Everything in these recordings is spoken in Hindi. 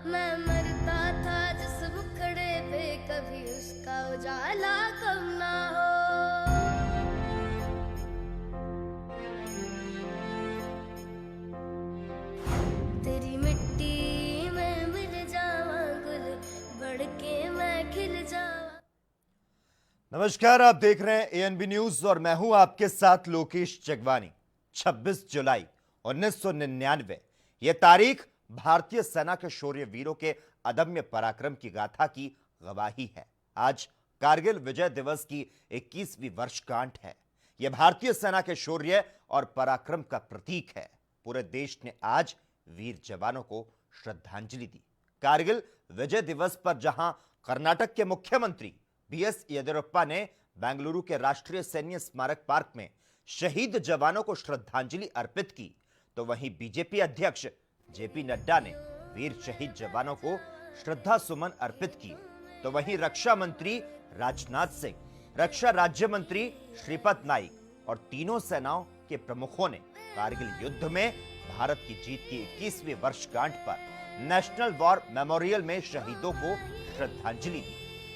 मैं मरता था जिस मुखड़े पे, कभी उसका उजाला कम ना हो। तेरी मिट्टी में मिल जावा, गुल बढ़ के मैं खिल जावा। नमस्कार, आप देख रहे हैं एएनबी न्यूज और मैं हूं आपके साथ लोकेश जगवानी। 26 जुलाई 1999 यह तारीख भारतीय सेना के शौर्य वीरों के अदम्य पराक्रम की गाथा की गवाही है। आज कारगिल विजय दिवस की 21वीं वर्षगांठ है। यह भारतीय सेना के शौर्य और पराक्रम का प्रतीक है। पूरे देश ने आज वीर जवानों को श्रद्धांजलि दी। कारगिल विजय दिवस पर जहां कर्नाटक के मुख्यमंत्री बीएस येदियुरप्पा ने बेंगलुरु के राष्ट्रीय सैन्य स्मारक पार्क में शहीद जवानों को श्रद्धांजलि अर्पित की, तो वहीं बीजेपी अध्यक्ष जेपी नड्डा ने वीर शहीद जवानों को श्रद्धा सुमन अर्पित किए। तो वहीं रक्षा मंत्री राजनाथ सिंह, रक्षा राज्य मंत्री श्रीपद नाइक और तीनों सेनाओं के प्रमुखों ने कारगिल युद्ध में भारत की जीत की 21वीं वर्षगांठ पर नेशनल वॉर मेमोरियल में शहीदों को श्रद्धांजलि दी।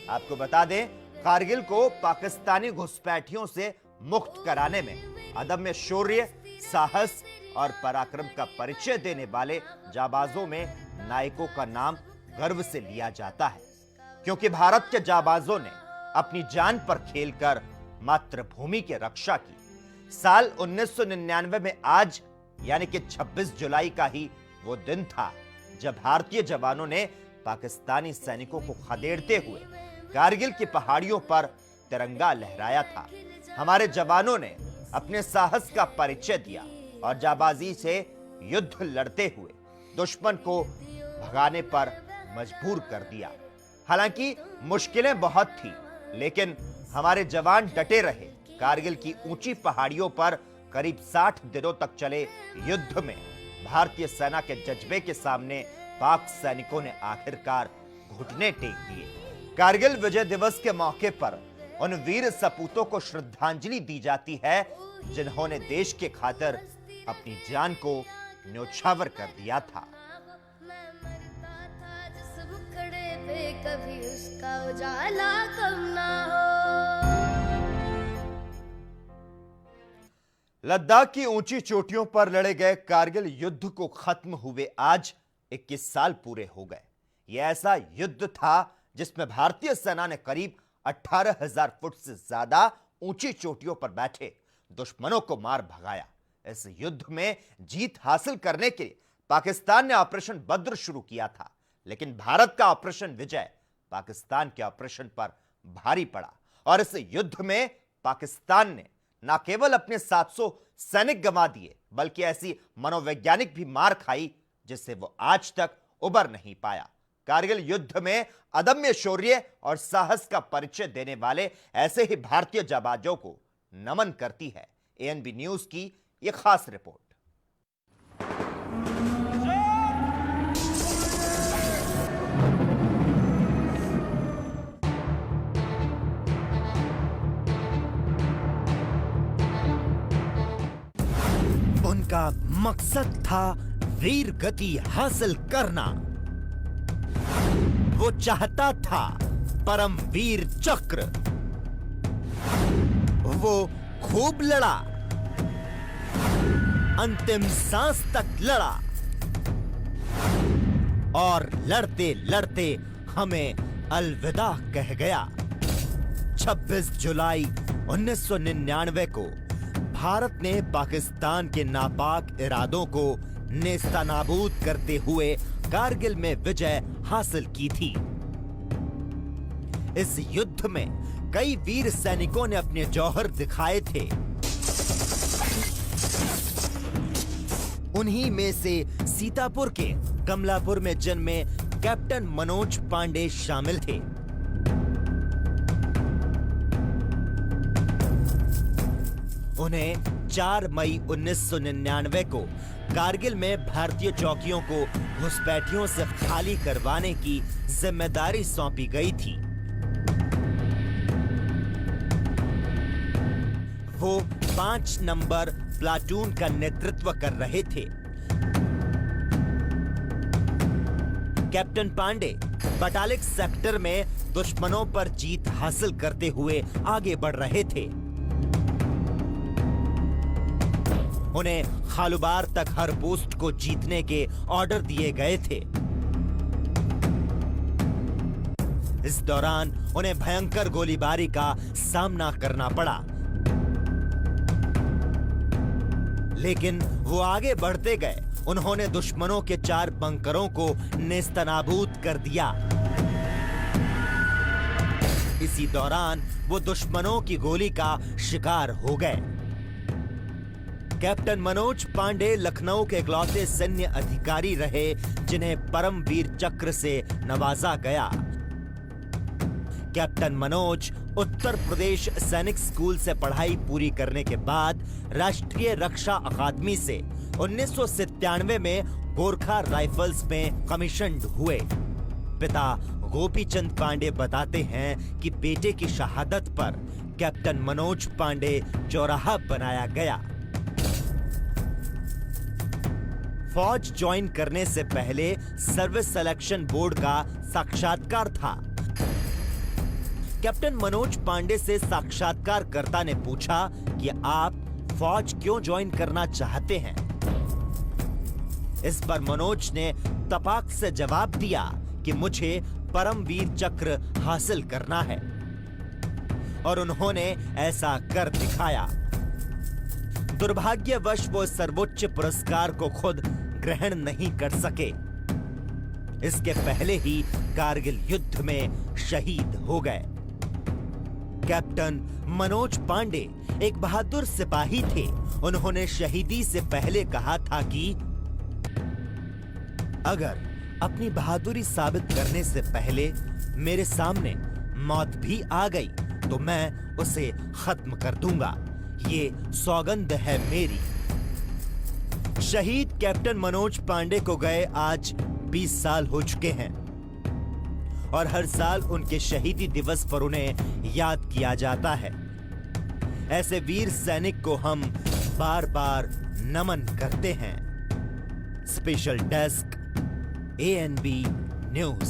आपको बता दें, कारगिल को पाकिस्तानी घुसपैठियों से मुक्त कराने में अदम्य शौर्य, साहस और पराक्रम का परिचय देने वाले जाबाजों में नायकों का नाम गर्व से लिया जाता है, क्योंकि भारत के जाबाजों ने अपनी जान पर खेलकर मातृभूमि की रक्षा की। साल 1999 में आज यानी कि 26 जुलाई का ही वो दिन था जब भारतीय जवानों ने पाकिस्तानी सैनिकों को खदेड़ते हुए कारगिल की पहाड़ियों पर तिरंगा लहराया था। हमारे जवानों ने अपने साहस का परिचय दिया और जाबाजी से युद्ध लड़ते हुए दुश्मन को भगाने पर मजबूर कर दिया। हालांकि मुश्किलें बहुत थी, लेकिन हमारे जवान डटे रहे। कारगिल की ऊंची पहाड़ियों पर करीब 60 दिनों तक चले युद्ध में भारतीय सेना के जज्बे के सामने पाक सैनिकों ने आखिरकार घुटने टेक दिए। कारगिल विजय दिवस के मौके पर उन वीर सपूतों को श्रद्धांजलि दी जाती है जिन्होंने देश के खातिर अपनी जान को न्योछावर कर दिया था। मैं मरता था जिस मुखड़े पे, कभी उसका उजाला कम ना हो। लद्दाख की ऊंची चोटियों पर लड़े गए कारगिल युद्ध को खत्म हुए आज 21 साल पूरे हो गए। यह ऐसा युद्ध था जिसमें भारतीय सेना ने करीब 18,000 फुट से ज्यादा ऊंची चोटियों पर बैठे दुश्मनों को मार भगाया। इस युद्ध में जीत हासिल करने के लिए पाकिस्तान ने ऑपरेशन बद्र शुरू किया था, लेकिन भारत का ऑपरेशन विजय पाकिस्तान के ऑपरेशन पर भारी पड़ा और इस युद्ध में पाकिस्तान ने न केवल अपने 700 सैनिक गंवा दिए, बल्कि ऐसी मनोवैज्ञानिक भी मार खाई जिससे वो आज तक उबर नहीं पाया। कारगिल युद्ध में अदम्य शौर्य और साहस का परिचय देने वाले ऐसे ही भारतीय जाबाजों को नमन करती है एएनबी न्यूज की यह खास रिपोर्ट। उनका मकसद था वीर गति हासिल करना। वो चाहता था परम वीर चक्र। वो खूब लड़ा, अंतिम सांस तक लड़ा और लड़ते लड़ते हमें अलविदा कह गया। 26 जुलाई 1999 को भारत ने पाकिस्तान के नापाक इरादों को नेस्तनाबूद करते हुए कारगिल में विजय हासिल की थी। इस युद्ध में कई वीर सैनिकों ने अपने जौहर दिखाए थे। उन्हीं में से सीतापुर के कमलापुर में जन्मे कैप्टन मनोज पांडे शामिल थे। उन्हें 4 मई 1999 को कारगिल में भारतीय चौकियों को घुसपैठियों से खाली करवाने की जिम्मेदारी सौंपी गई थी। वो 5 नंबर प्लाटून का नेतृत्व कर रहे थे। कैप्टन पांडे बटालिक सेक्टर में दुश्मनों पर जीत हासिल करते हुए आगे बढ़ रहे थे। उन्हें खालुबार तक हर पोस्ट को जीतने के ऑर्डर दिए गए थे। इस दौरान उन्हें भयंकर गोलीबारी का सामना करना पड़ा, लेकिन वो आगे बढ़ते गए। उन्होंने दुश्मनों के 4 बंकरों को नेस्तनाबूद कर दिया। इसी दौरान वो दुश्मनों की गोली का शिकार हो गए। कैप्टन मनोज पांडे लखनऊ के इकलौते सैन्य अधिकारी रहे जिन्हें परमवीर चक्र से नवाजा गया। कैप्टन मनोज उत्तर प्रदेश सैनिक स्कूल से पढ़ाई पूरी करने के बाद राष्ट्रीय रक्षा अकादमी से 1997 में गोरखा राइफल्स में कमीशन्ड हुए। पिता गोपीचंद पांडे बताते हैं कि बेटे की शहादत पर कैप्टन मनोज पांडे चौराहा बनाया गया। फौज ज्वाइन करने से पहले सर्विस सिलेक्शन बोर्ड का साक्षात्कार था। कैप्टन मनोज पांडे से साक्षात्कारकर्ता ने पूछा कि आप फौज क्यों ज्वाइन करना चाहते हैं। इस पर मनोज ने तपाक से जवाब दिया कि मुझे परमवीर चक्र हासिल करना है, और उन्होंने ऐसा कर दिखाया। दुर्भाग्यवश वो सर्वोच्च पुरस्कार को खुद ग्रहण नहीं कर सके। इसके पहले ही कारगिल युद्ध में शहीद हो गए। कैप्टन मनोज पांडे एक बहादुर सिपाही थे। उन्होंने शहीदी से पहले कहा था कि अगर अपनी बहादुरी साबित करने से पहले मेरे सामने मौत भी आ गई तो मैं उसे खत्म कर दूंगा। ये सौगंध है मेरी। शहीद कैप्टन मनोज पांडे को गए आज 20 साल हो चुके हैं, और हर साल उनके शहीदी दिवस पर उन्हें याद किया जाता है। ऐसे वीर सैनिक को हम बार बार नमन करते हैं। Special desk ANB news.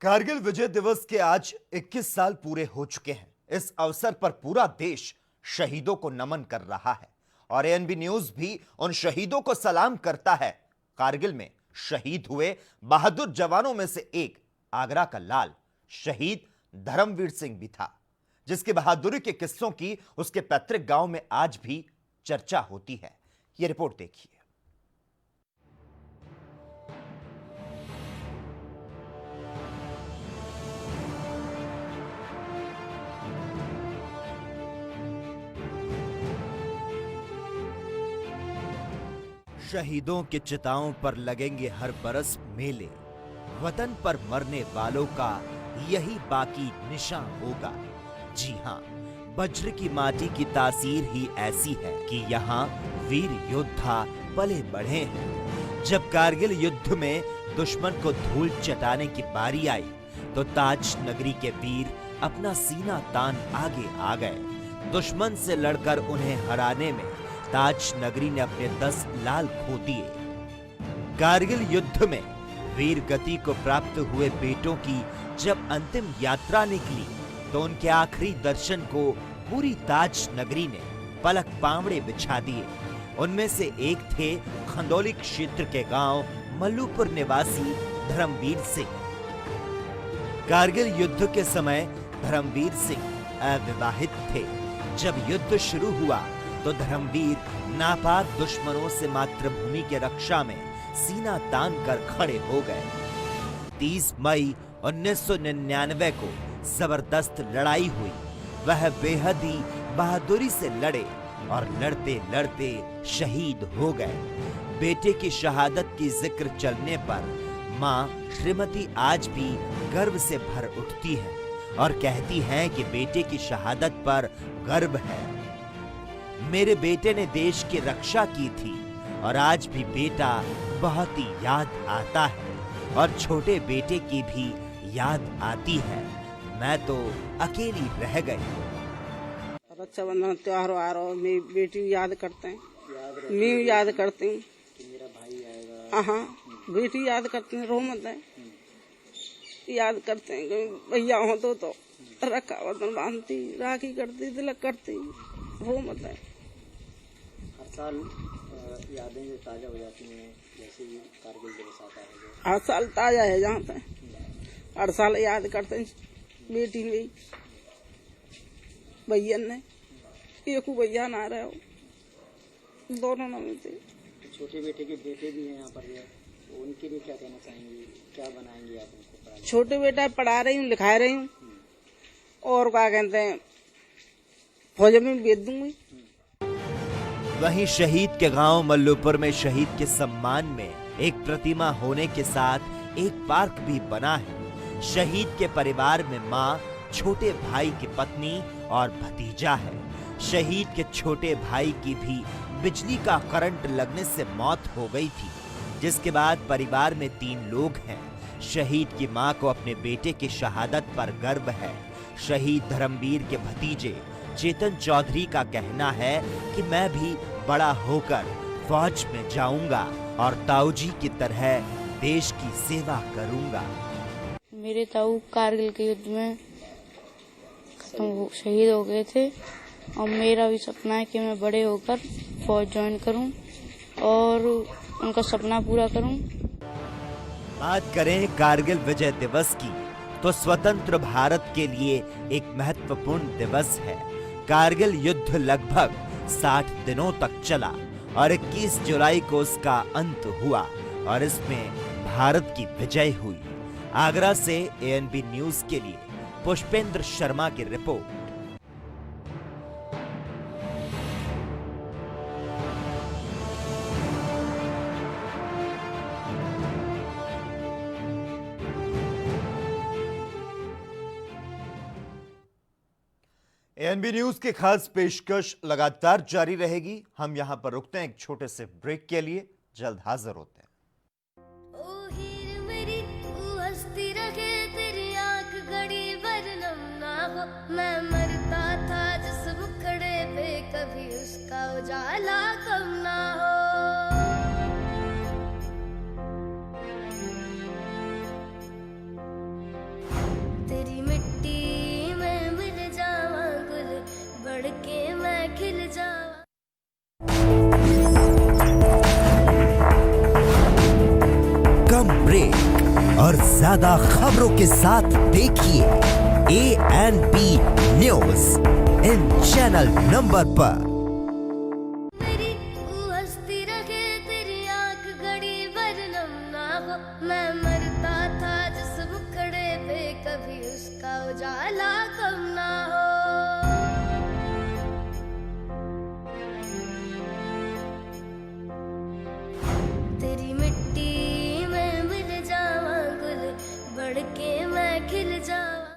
Kargil Vijay Diwas के आज 21 साल पूरे हो चुके हैं। इस अवसर पर पूरा देश शहीदों को नमन कर रहा है, और ANB न्यूज भी उन शहीदों को सलाम करता है। कारगिल में शहीद हुए बहादुर जवानों में से एक आगरा का लाल शहीद धर्मवीर सिंह भी था, जिसकी बहादुरी के किस्सों की उसके पैतृक गांव में आज भी चर्चा होती है। यह रिपोर्ट देखिए। शहीदों के चिताओं पर लगेंगे हर बरस मेले। वतन पर मरने वालों का यही बाकी निशान होगा। जी हां, वज्र की माटी की तासीर ही ऐसी है कि यहाँ वीर योद्धा पले बढ़े हैं। जब कारगिल युद्ध में दुश्मन को धूल चटाने की बारी आई तो ताज नगरी के वीर अपना सीना तान आगे आ गए। दुश्मन से लड़कर उन्हें हराने में ताज नगरी ने अपने 10 लाल खो दिए। कारगिल युद्ध में वीर गति को प्राप्त हुए बेटों की जब अंतिम यात्रा निकली तो उनके आखिरी दर्शन को पूरी ताज नगरी ने पलक पावड़े बिछा दिए। उनमें से एक थे खंदौली क्षेत्र के गांव मल्लूपुर निवासी धर्मवीर सिंह। कारगिल युद्ध के समय धर्मवीर सिंह अविवाहित थे। जब युद्ध शुरू हुआ तो धर्मवीर नापाक दुश्मनों से मातृभूमि के रक्षा में सीना तान कर खड़े हो गए। 30 मई 1999 को जबरदस्त लड़ाई हुई। वह बेहद ही बहादुरी से लड़े और लड़ते लड़ते शहीद हो गए। बेटे की शहादत की जिक्र चलने पर मां श्रीमती आज भी गर्व से भर उठती है और कहती हैं कि बेटे की शहादत पर गर्व है। मेरे बेटे ने देश की रक्षा की थी और आज भी बेटा बहुत ही याद आता है और छोटे बेटे की भी याद आती है। मैं तो अकेली रह गई। रक्षाबंधन त्योहार आ रहा हो, मेरी बेटी याद करते हैं, मैं भी याद करती हूँ कि मेरा भाई आएगा। हाँ, बेटी याद करते हैं, रो मत है, याद करते हैं कि भैया हो तो रक्षाबंधन बांधती, राखी करती, तिलक करती, रो मत है। हर साल यादें जो ताज़ा हो जाती हैं, जैसे ही कारगिल दिवस आता है जो हर साल ताजा है जहाँ पे, हर साल याद करते हैं बेटी ने, भैया ने, एक भैया ना रहे हो, दोनों ना मिलते। छोटे बेटे के बेटे भी हैं यहाँ पर, जो उनके लिए क्या कहना चाहेंगी, क्या बनाएंगी आप उनको पढ़ा? छोटे बेटा पढ़ा रही हूँ, लिखा रही हूँ, और क्या कहते हैं फौज में भेज दूंगी। वहीं शहीद के गांव मल्लूपुर में शहीद के सम्मान में एक प्रतिमा होने के साथ एक पार्क भी बना है। शहीद के परिवार में मां, छोटे भाई की पत्नी और भतीजा है। शहीद के छोटे भाई की भी बिजली का करंट लगने से मौत हो गई थी, जिसके बाद परिवार में 3 लोग हैं। शहीद की मां को अपने बेटे की शहादत पर गर्व है। शहीद धर्मवीर के भतीजे चेतन चौधरी का कहना है कि मैं भी बड़ा होकर फौज में जाऊंगा और ताऊजी की तरह देश की सेवा करूंगा। मेरे ताऊ कारगिल के युद्ध में शहीद हो गए थे और मेरा भी सपना है कि मैं बड़े होकर फौज ज्वाइन करूं और उनका सपना पूरा करूं। बात करें कारगिल विजय दिवस की तो स्वतंत्र भारत के लिए एक महत्वपूर्ण दिवस है। कारगिल युद्ध लगभग 60 दिनों तक चला और 21 जुलाई को उसका अंत हुआ और इसमें भारत की विजय हुई। आगरा से एएनबी न्यूज के लिए पुष्पेंद्र शर्मा की रिपोर्ट। एएनबी न्यूज की खास पेशकश लगातार जारी रहेगी। हम यहां पर रुकते हैं एक छोटे से ब्रेक के लिए, जल्द हाजिर होते हैं। ओ हीर मेरी तू हंसती रखे, तेरी आंख घड़ी वरनम ना हो। मैं मरता था जिस मुखड़े पे, कभी उसका उजाला कम ना हो। तेरी मिट्टी में मिल जावा, गुल बढ़ के मैं खिल जावा। कम ब्रेक और ज्यादा खबरों के साथ देखिए ANB news in channel number पर। मेरी तू हंसती रखे, तेरी आंख घड़ी वरनम ना हो। मैं मरता था जिस मुखड़े पे, कभी उसका उजाला कम ना हो। तेरी मिट्टी में मिल जावा, गुल बढ़ के मैं खिल जावा।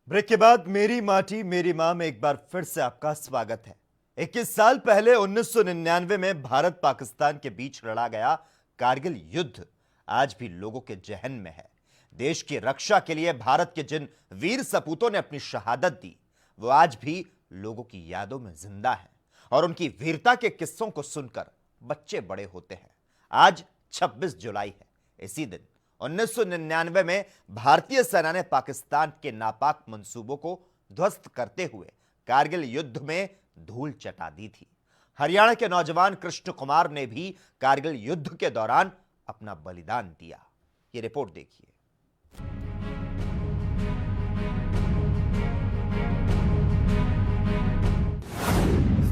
ब्रेक के बाद मेरी माटी मेरी मां में एक बार फिर से आपका स्वागत है। 21 साल पहले 1999 में भारत पाकिस्तान के बीच लड़ा गया कारगिल युद्ध आज भी लोगों के जहन में है। देश की रक्षा के लिए भारत के जिन वीर सपूतों ने अपनी शहादत दी, वो आज भी लोगों की यादों में जिंदा है और उनकी वीरता के किस्सों को सुनकर बच्चे बड़े होते हैं। आज 26 जुलाई है। इसी दिन 1999 में भारतीय सेना ने पाकिस्तान के नापाक मंसूबों को ध्वस्त करते हुए कारगिल युद्ध में धूल चटा दी थी। हरियाणा के नौजवान कृष्ण कुमार ने भी कारगिल युद्ध के दौरान अपना बलिदान दिया। ये रिपोर्ट देखिए।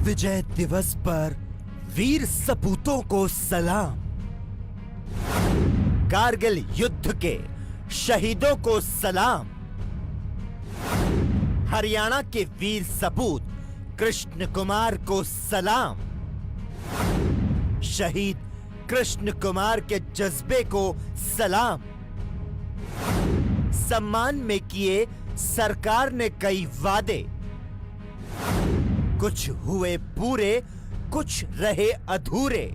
विजय दिवस पर वीर सपूतों को सलाम। कारगिल युद्ध के शहीदों को सलाम। हरियाणा के वीर सपूत कृष्ण कुमार को सलाम। शहीद कृष्ण कुमार के जज्बे को सलाम। सम्मान में किए सरकार ने कई वादे, कुछ हुए पूरे, कुछ रहे अधूरे।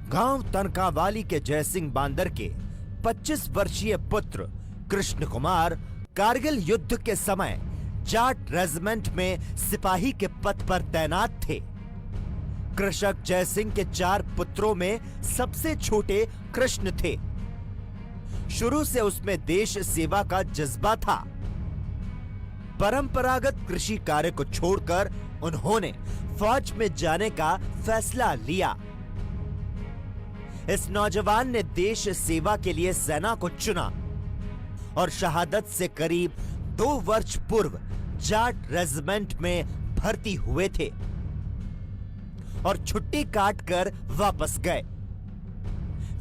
गांव तनकावाली के जयसिंह बांदर के 25 वर्षीय पुत्र कृष्ण कुमार कारगिल युद्ध के समय जाट रेजिमेंट में सिपाही के पद पर तैनात थे। कृषक जयसिंह के 4 पुत्रों में सबसे छोटे कृष्ण थे। शुरू से उसमें देश सेवा का जज्बा था। परंपरागत कृषि कार्य को छोड़कर उन्होंने फौज में जाने का फैसला लिया। इस नौजवान ने देश सेवा के लिए सेना को चुना और शहादत से करीब 2 वर्ष पूर्व जाट रेजिमेंट में भर्ती हुए थे और छुट्टी काटकर वापस गए।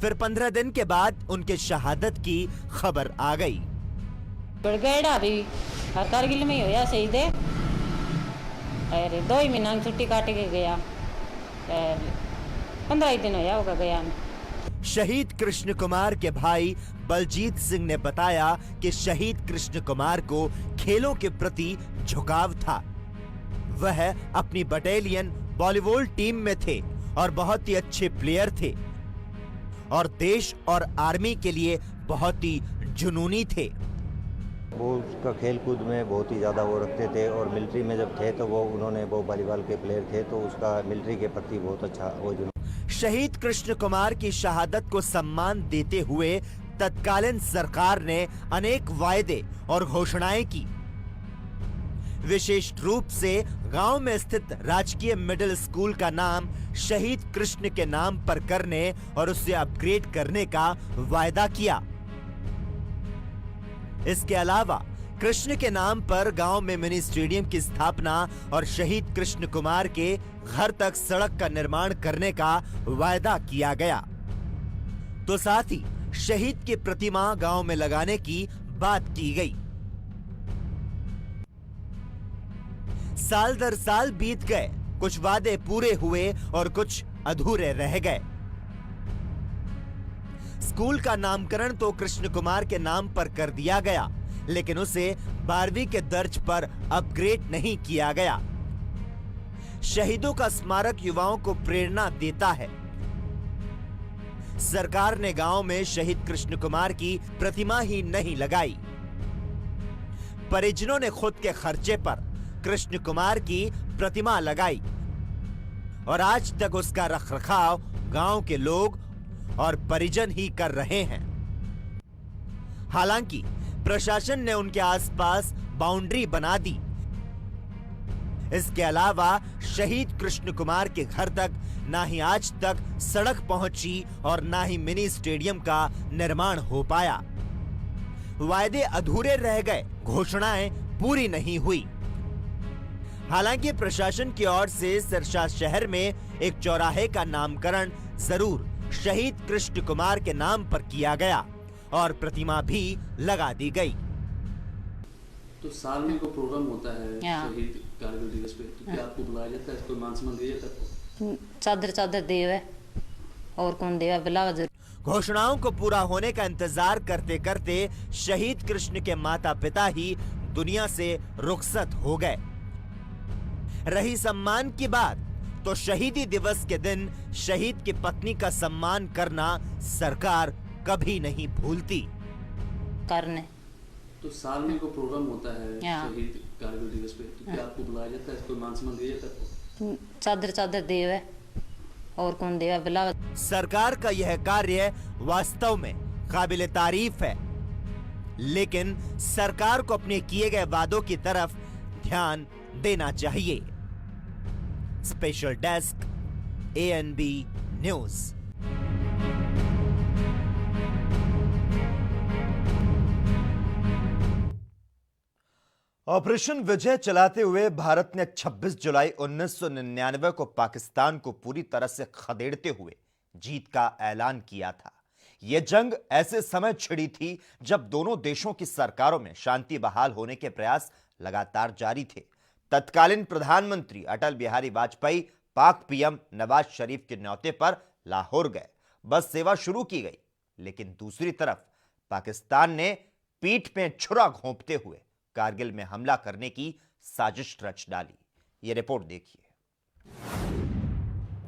फिर 15 दिन के बाद उनके शहादत की खबर आ गई। गढ़गेड़ा भी हर कारगिल में ही होया शहीद है। अरे 2 ही महीना की छुट्टी काट के गया। 15 ही दिन होया होगा गया। शहीद कृष्ण कुमार के भाई बलजीत सिंह ने बताया कि शहीद कृष्ण कुमार को खेलों के प्रति झुकाव था। वह अपनी बटालियन वॉलीबॉल टीम में थे और बहुत ही अच्छे प्लेयर थे और देश और आर्मी के लिए बहुत ही जुनूनी थे। वो उसका खेल कूद में बहुत ही ज़्यादा वो रखते थे और मिलिट्री में जब थे तो वो वॉलीबॉल के प्लेयर थे तो उसका मिलिट्री के प्रति बहुत अच्छा वो जुनून। शहीद कृष्ण कुमार की शहादत को सम्मान देते हुए तत्कालीन सरकार ने अनेक वायदे और घोषणाएं की। विशेष रूप से गांव में स्थित राजकीय मिडिल स्कूल का नाम शहीद कृष्ण के नाम पर करने और उसे अपग्रेड करने का वायदा किया। इसके अलावा कृष्ण के नाम पर गांव में मिनी स्टेडियम की स्थापना और शहीद कृष्ण कुमार के घर तक सड़क का निर्माण करने का वायदा किया गया। तो साथ ही शहीद की प्रतिमा गांव में लगाने की बात की गई। साल दर साल बीत गए, कुछ वादे पूरे हुए और कुछ अधूरे रह गए। स्कूल का नामकरण तो कृष्ण कुमार के नाम पर कर दिया गया, लेकिन उसे 12वीं के दर्ज पर अपग्रेड नहीं किया गया। शहीदों का स्मारक युवाओं को प्रेरणा देता है। सरकार ने गांव में शहीद कृष्ण कुमार की प्रतिमा ही नहीं लगाई। परिजनों ने खुद के खर्चे पर कृष्ण कुमार की प्रतिमा लगाई और आज तक उसका रखरखाव गांव के लोग और परिजन ही कर रहे हैं। हालांकि प्रशासन ने उनके आसपास बाउंड्री बना दी। इसके अलावा शहीद कृष्ण कुमार के घर तक ना ही आज तक सड़क पहुंची और ना ही मिनी स्टेडियम का निर्माण हो पाया। वायदे अधूरे रह गए, घोषणाएं पूरी नहीं हुई। हालांकि प्रशासन की ओर से सिरसा शहर में एक चौराहे का नामकरण जरूर शहीद कृष्ण कुमार के नाम पर किया गया और प्रतिमा भी लगा दी गई। तो साल में कोई प्रोग्राम होता है शहीद कारगिल दिवस पे, तो क्या आपको बुलाया जाता है, कोई मान सम्मान दिया जाता है? चादर देवे और कौन देवा बुलावा जरूर। घोषणाओं को पूरा होने का इंतजार करते करते शहीद कृष्ण के माता पिता ही दुनिया से रुखसत हो गए। रही सम्मान की बात, तो शहीदी दिवस के दिन शहीद की पत्नी का सम्मान करना सरकार कभी नहीं भूलती। करने तो साल में कोई प्रोग्राम होता है शहीद कारगिल दिवस पे, तो क्या आपको बुलाया जाता है, कोई मान सम्मान दिया जाता है? चादर देवे और कौन देवा बुलावा। सरकार का यह कार्य वास्तव में काबिले तारीफ है, लेकिन सरकार को अपने किए गए वादों की तरफ ध्यान देना चाहिए। Special desk, ANB news. Operation Vijay चलाते हुए भारत ने 26 जुलाई 1999 को पाकिस्तान को पूरी तरह से खदेड़ते हुए जीत का ऐलान किया था। यह जंग ऐसे समय छिड़ी थी जब दोनों देशों की सरकारों में शांति बहाल होने के प्रयास लगातार जारी थे। तत्कालीन प्रधानमंत्री अटल बिहारी वाजपेयी पाक PM नवाज शरीफ के न्योते पर लाहौर गए। बस सेवा शुरू की गई, लेकिन दूसरी तरफ पाकिस्तान ने पीठ में छुरा घोंपते हुए कारगिल में हमला करने की साजिश रच डाली। यह रिपोर्ट देखिए।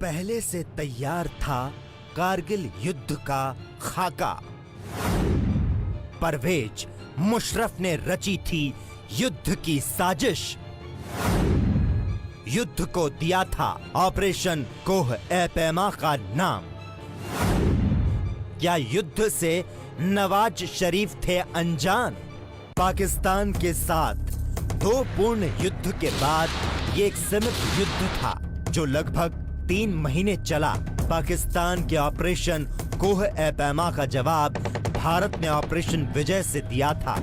पहले से तैयार था कारगिल युद्ध का खाका। परवेज मुशर्रफ ने रची थी युद्ध की साजिश। युद्ध को दिया था ऑपरेशन कोह-ए-पैमा का नाम। क्या युद्ध से नवाज शरीफ थे अनजान? पाकिस्तान के साथ 2 पूर्ण युद्ध के बाद ये एक सीमित युद्ध था जो लगभग 3 महीने चला। पाकिस्तान के ऑपरेशन कोह-ए-पैमा का जवाब भारत ने ऑपरेशन विजय से दिया था।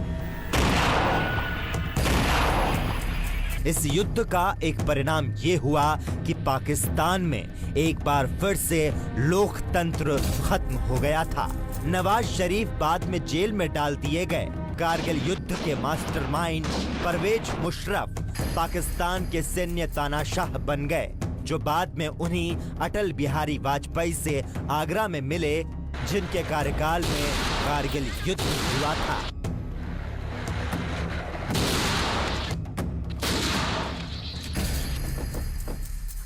इस युद्ध का एक परिणाम ये हुआ कि पाकिस्तान में एक बार फिर से लोकतंत्र खत्म हो गया था। नवाज शरीफ बाद में जेल में डाल दिए गए। कारगिल युद्ध के मास्टरमाइंड परवेज मुशर्रफ पाकिस्तान के सैन्य तानाशाह बन गए, जो बाद में उन्हीं अटल बिहारी वाजपेयी से आगरा में मिले, जिनके कार्यकाल में कारगिल युद्ध हुआ था।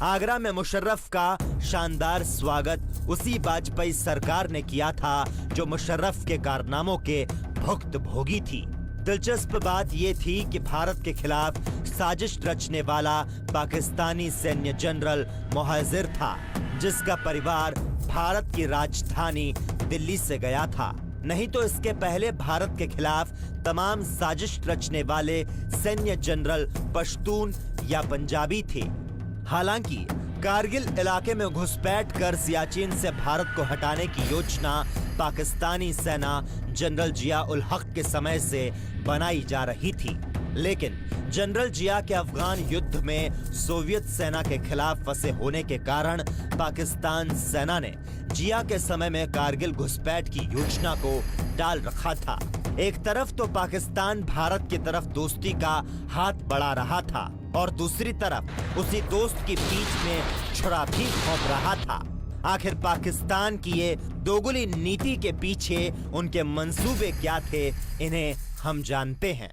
आगरा में मुशर्रफ का शानदार स्वागत उसी वाजपेयी सरकार ने किया था जो मुशर्रफ के कारनामों के भुक्तभोगी थी। दिलचस्प बात ये थी कि भारत के खिलाफ साजिश रचने वाला पाकिस्तानी सैन्य जनरल मुहाजिर था, जिसका परिवार भारत की राजधानी दिल्ली से गया था। नहीं तो इसके पहले भारत के खिलाफ तमाम साजिश रचने वाले सैन्य जनरल पश्तून या पंजाबी थे। हालांकि कारगिल इलाके में घुसपैठ कर सियाचिन से भारत को हटाने की योजना पाकिस्तानी सेना जनरल जिया उल हक के समय से बनाई जा रही थी, लेकिन जनरल जिया के अफगान युद्ध में सोवियत सेना के खिलाफ फंसे होने के कारण पाकिस्तान सेना ने जिया के समय में कारगिल घुसपैठ की योजना को टाल रखा था। एक तरफ तो पाकिस्तान भारत की तरफ दोस्ती का हाथ बढ़ा रहा था और दूसरी तरफ उसी दोस्त की बीच में छुरा भी घोंप रहा था। आखिर पाकिस्तान की ये दोगुली नीति के पीछे उनके मंसूबे क्या थे, इन्हें हम जानते हैं।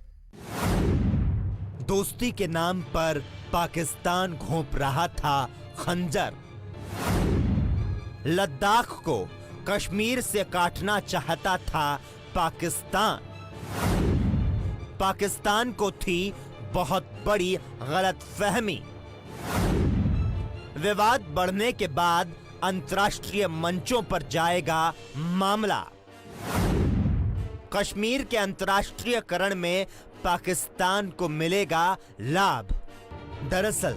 दोस्ती के नाम पर पाकिस्तान घोंप रहा था खंजर। लद्दाख को कश्मीर से काटना चाहता था पाकिस्तान। पाकिस्तान को थी बहुत बड़ी गलतफहमी। विवाद बढ़ने के बाद अंतर्राष्ट्रीय मंचों पर जाएगा मामला। कश्मीर के अंतर्राष्ट्रीयकरण में पाकिस्तान को मिलेगा लाभ। दरअसल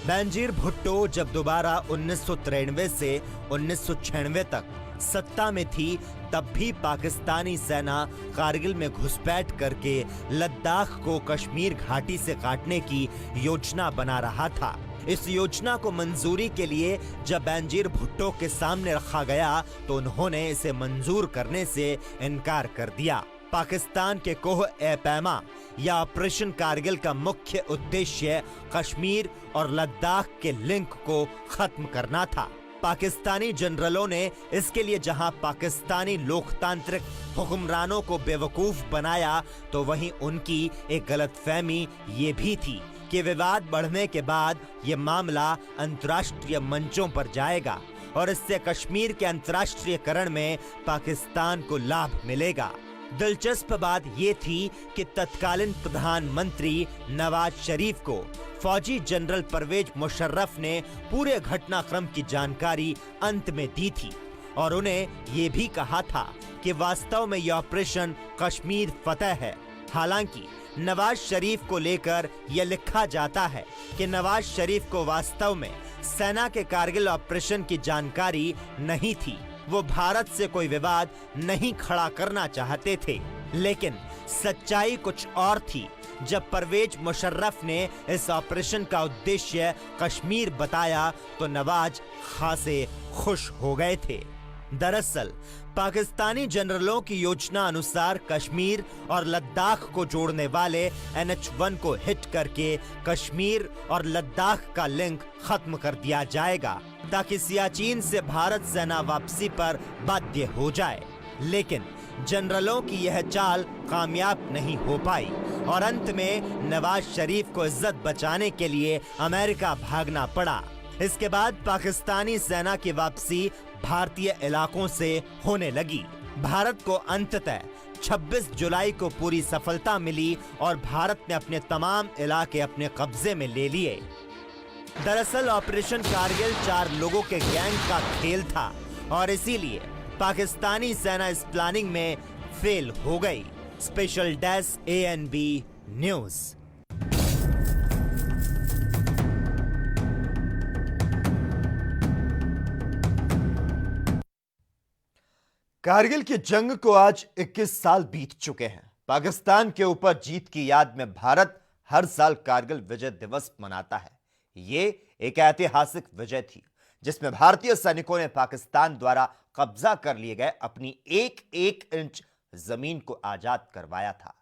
बेनजीर भुट्टो जब दोबारा 1993 से 1996 तक सत्ता में थी, तब भी पाकिस्तानी सेना कारगिल में घुसपैठ करके लद्दाख को कश्मीर घाटी से काटने की योजना बना रहा था। इस योजना को मंजूरी के लिए जब बेनजीर भुट्टो के सामने रखा गया तो उन्होंने इसे मंजूर करने से इनकार कर दिया। पाकिस्तान के कोह-ए-पैमा या ऑपरेशन कारगिल का मुख्य उद्देश्य कश्मीर और लद्दाख के लिंक को खत्म करना था। पाकिस्तानी जनरलों ने इसके लिए जहां पाकिस्तानी लोकतांत्रिक हुक्मरानों को बेवकूफ बनाया, तो वहीं उनकी एक गलतफहमी ये भी थी कि विवाद बढ़ने के बाद ये मामला अंतर्राष्ट्रीय मंचों पर जाएगा और इससे कश्मीर के अंतर्राष्ट्रीयकरण में पाकिस्तान को लाभ मिलेगा। दिलचस्प बात ये थी कि तत्कालीन प्रधानमंत्री नवाज शरीफ को फौजी जनरल परवेज मुशर्रफ ने पूरे घटनाक्रम की जानकारी अंत में दी थी और उन्हें ये भी कहा था कि वास्तव में यह ऑपरेशन कश्मीर फतेह है। हालांकि नवाज शरीफ को लेकर यह लिखा जाता है कि नवाज शरीफ को वास्तव में सेना के कारगिल ऑपरेशन की जानकारी नहीं थी। वो भारत से कोई विवाद नहीं खड़ा करना चाहते थे, लेकिन सच्चाई कुछ और थी। जब परवेज मुशर्रफ ने इस ऑपरेशन का उद्देश्य कश्मीर बताया तो नवाज खासे खुश हो गए थे। दरअसल पाकिस्तानी जनरलों की योजना अनुसार कश्मीर और लद्दाख को जोड़ने वाले NH-1 को हिट करके कश्मीर और लद्दाख का लिंक खत्म कर दिया जाएगा ताकि सियाचिन से भारत सेना वापसी पर बाध्य हो जाए। लेकिन जनरलों की यह चाल कामयाब नहीं हो पाई और अंत में नवाज शरीफ को इज्जत बचाने के लिए अमेरिका भागना पड़ा। इसके बाद पाकिस्तानी सेना की वापसी भारतीय इलाकों से होने लगी। भारत को अंततः 26 जुलाई को पूरी सफलता मिली और भारत ने अपने तमाम इलाके अपने कब्जे में ले लिए। दरअसल ऑपरेशन कारगिल 4 लोगों के गैंग का खेल था और इसीलिए पाकिस्तानी सेना इस प्लानिंग में फेल हो गई। Special desk ANB news. Kargil की जंग को आज 21 साल बीत चुके हैं। पाकिस्तान के ऊपर जीत की याद में भारत हर साल कारगिल विजय दिवस मनाता है। ये एक ऐतिहासिक विजय थी जिसमें भारतीय सैनिकों ने पाकिस्तान द्वारा कब्जा कर लिए गए अपनी एक एक इंच जमीन को आजाद करवाया था।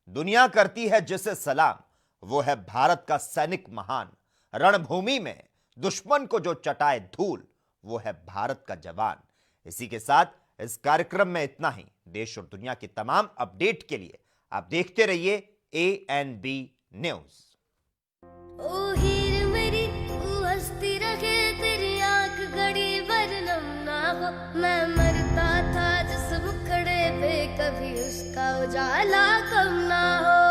दुनिया करती है जिसे सलाम, वो है भारत का सैनिक महान। रणभूमि में दुश्मन को जो चटाए धूल, वो है भारत का जवान। इसी के साथ इस कार्यक्रम में इतना ही। देश और दुनिया की तमाम अपडेट के लिए आप देखते रहिए ANB न्यूज। ओ हीर मेरी ओ हंसती रहे तेरी आंख गड़ी वरनम ना हो। मैं मरता था जिस मुखड़े पे कभी उसका उजाला कम ना हो।